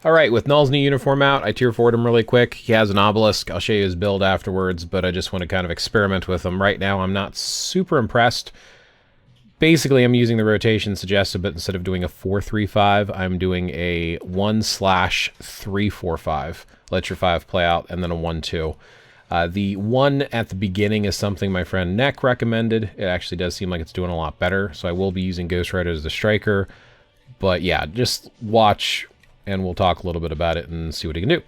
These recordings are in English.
All right, with Knull's new uniform out, I tier 4'd him really quick. He has an obelisk. I'll show you his build afterwards, but I just want to kind of experiment with him. Right now, I'm not super impressed. Basically, I'm using the rotation suggested, but instead of doing a 4-3-5, I'm doing a 1/3-4-5. Let your 5 play out, and then a 1-2. The 1 at the beginning is something my friend Neck recommended. It actually does seem like it's doing a lot better, so I will be using Ghost Rider as the striker. But yeah, just watch, and we'll talk a little bit about it and see what he can do.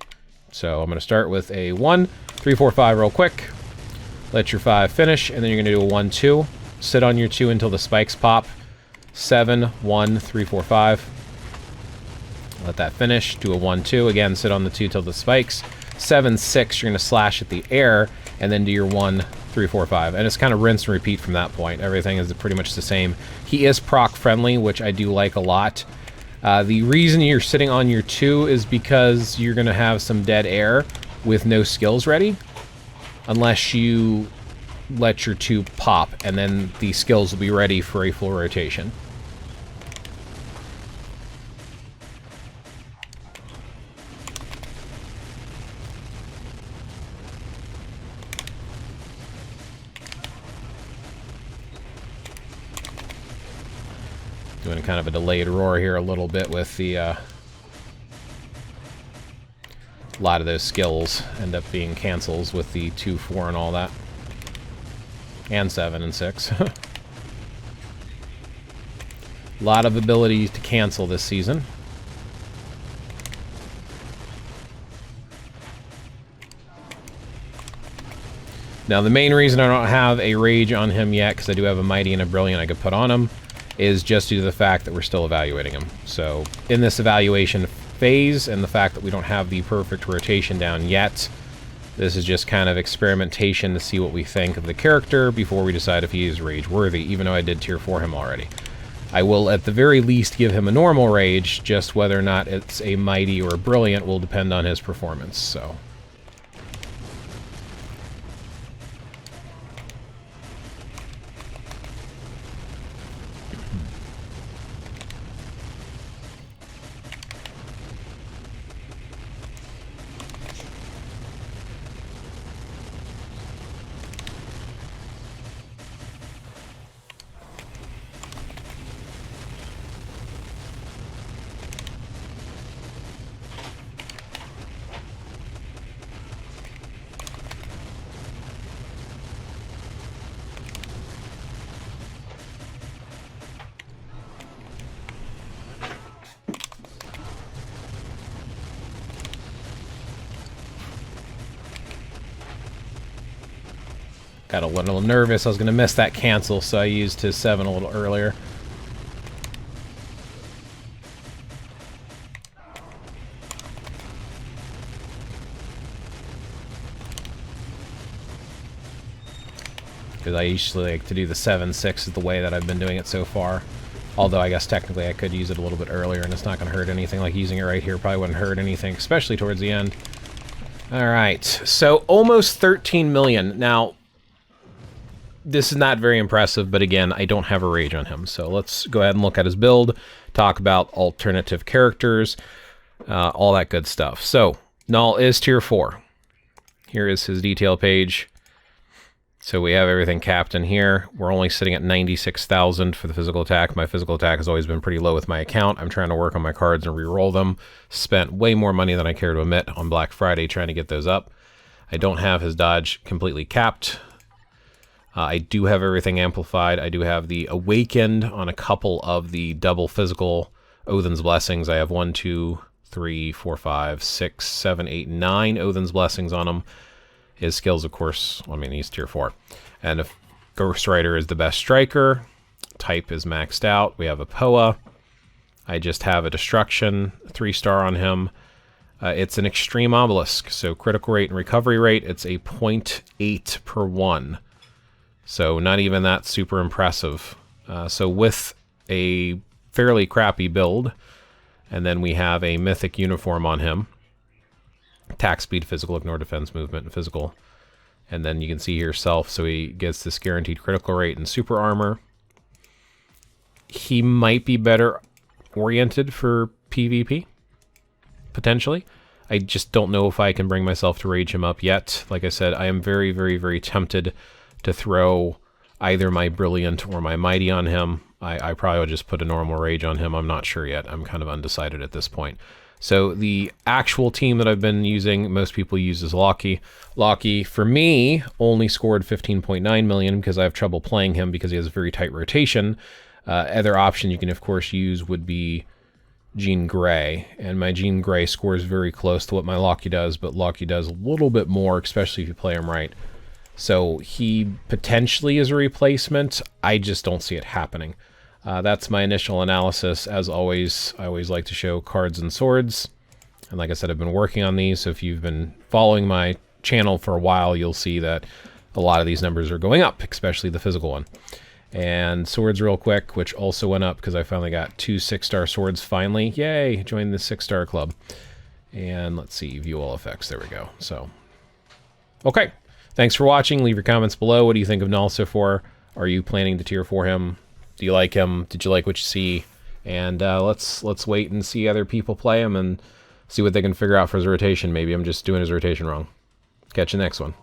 So I'm going to start with a 1-3-4-5 real quick. Let your 5 finish, and then you're going to do a 1-2. Sit on your 2 until the spikes pop. 7-1-3-4-5. Let that finish. Do a 1-2. Again, sit on the 2 till the spikes. 7-6, you're going to slash at the air, and then do your 1-3-4-5. And it's kind of rinse and repeat from that point. Everything is pretty much the same. He is proc friendly, which I do like a lot. The reason you're sitting on your 2 is because you're going to have some dead air with no skills ready. Unless you let your 2 pop, and then the skills will be ready for a full rotation. Doing kind of a delayed roar here a little bit with the... a lot of those skills end up being cancels with the 2-4 and all that. And 7 and 6. A lot of ability to cancel this season. Now, the main reason I don't have a Rage on him yet, because I do have a Mighty and a Brilliant I could put on him, is just due to the fact that we're still evaluating him. So, in this evaluation phase, and the fact that we don't have the perfect rotation down yet, this is just kind of experimentation to see what we think of the character before we decide if he is rage worthy, even though I did tier 4 him already. I will at the very least give him a normal rage, just whether or not it's a mighty or a brilliant will depend on his performance, so... Got a little nervous. I was going to miss that cancel, so I used his 7 a little earlier. Because I usually like to do the 7-6 is the way that I've been doing it so far. Although I guess technically I could use it a little bit earlier, and it's not going to hurt anything. Like using it right here probably wouldn't hurt anything, especially towards the end. Alright, so almost 13 million. Now, this is not very impressive, but again, I don't have a rage on him. So let's go ahead and look at his build, talk about alternative characters, all that good stuff. So, Knull is tier 4. Here is his detail page. So we have everything capped in here. We're only sitting at 96,000 for the physical attack. My physical attack has always been pretty low with my account. I'm trying to work on my cards and re-roll them. Spent way more money than I care to admit on Black Friday trying to get those up. I don't have his dodge completely capped. I do have everything amplified. I do have the Awakened on a couple of the double physical Odin's Blessings. I have 1, 2, 3, 4, 5, 6, 7, 8, 9 Odin's Blessings on him. His skills, of course, I mean, he's tier 4. And if Ghost Rider is the best striker, type is maxed out. We have a Poa. I just have a Destruction, 3-star on him. It's an Extreme Obelisk, so critical rate and recovery rate, it's a 0.8 per 1. So not even that super impressive. So with a fairly crappy build, and then we have a Mythic uniform on him. Attack speed, physical, ignore defense, movement, and physical. And then you can see here self, so he gets this guaranteed critical rate and super armor. He might be better oriented for PvP, potentially. I just don't know if I can bring myself to rage him up yet. Like I said, I am very, very, very tempted to throw either my Brilliant or my Mighty on him. I probably would just put a normal rage on him. I'm not sure yet. I'm kind of undecided at this point. So the actual team that I've been using, most people use is Loki. Loki, for me, only scored 15.9 million because I have trouble playing him because he has a very tight rotation. Other option you can, of course, use would be Jean Grey, and my Jean Grey scores very close to what my Loki does, but Loki does a little bit more, especially if you play him right. So he potentially is a replacement. I just don't see it happening. That's my initial analysis. As always, I always like to show cards and swords. And like I said, I've been working on these, so if you've been following my channel for a while, you'll see that a lot of these numbers are going up, especially the physical one. And swords real quick, which also went up because I finally got 2 6-star swords finally. Yay! Joined the 6-star club. And let's see, view all effects. There we go. So, okay. Thanks for watching. Leave your comments below. What do you think of Knull so far? Are you planning to tier for him? Do you like him? Did you like what you see? And let's wait and see other people play him and see what they can figure out for his rotation. Maybe I'm just doing his rotation wrong. Catch you next one.